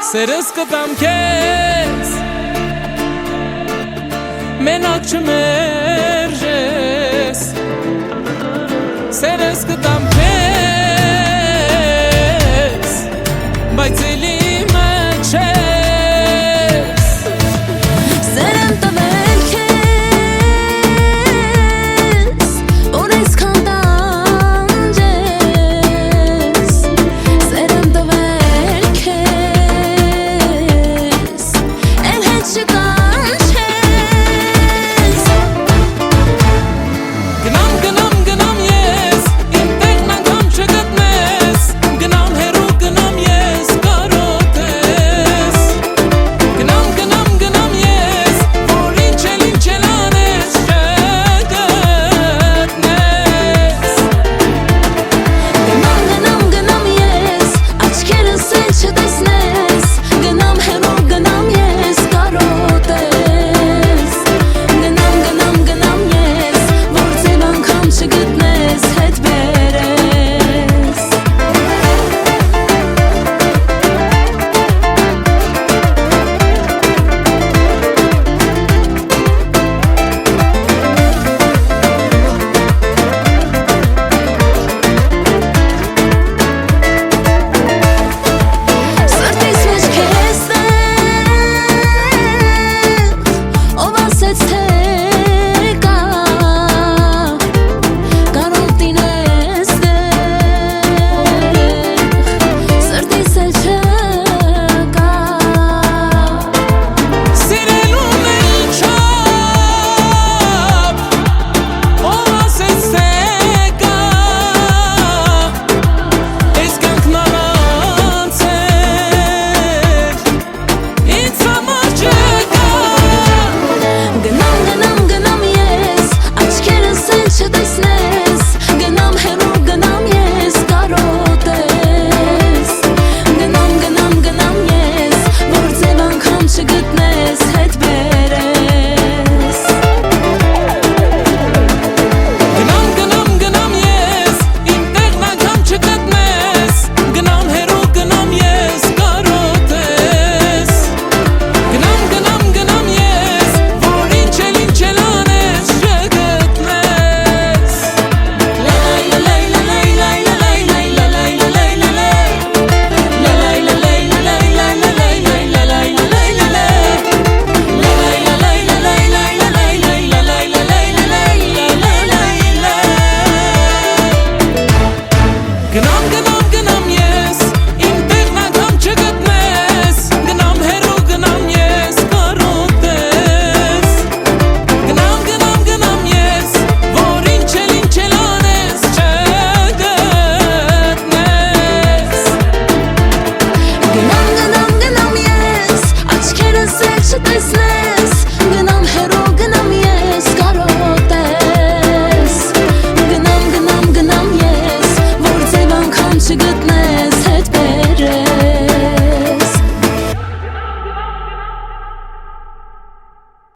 Սերս կտամ քեզ մենակ չմերժես Սերս կտամ քեզ բայց էլի մեջ ես Սեր եմ տվել քեզ որ այսքան տանջես Սեր եմ տվել քեզ էլ հետ չկանչես Գնամ ես իմ տեղն անգամ չգտնես Գնամ հեռու գնամ ես կարոտես Գնամ ես որ ինչ էլ անես չգտնես Գնամ ես աչքերս էլ չտեսնես Գնամ հեռու գնամ ես կարոտես Գնամ ես որ ձև անգամ չգտնես հետ բերես Սրտիս մեջ քեզ ով ասեց թե կա Կարոտին ես Սրտիս էլ չկա Սիրելուն էլ չապ ով ասեց թե կա Այս կյանքն առանց էր ինձ համար չկա Գնամ ես աչքերս էլ չտեսնես Գնամ հեռու գնամ ես կարոտես Գնամ ես որ ձև անգամ չգտնես հետ բերես Գնամ ես իմ տեղն անգամ չգտնես Գնամ հեռու գնամ ես կարոտես Գնամ ես որ ինչ էլ անես չգտնես Գնամ ես իմ տեղն անգամ չգտնես Գնամ հեռու գնամ ես կարոտես Գնամ ես որ ինչ էլ անես չգտնես Գնամ ես աչքերս էլ չտեսնես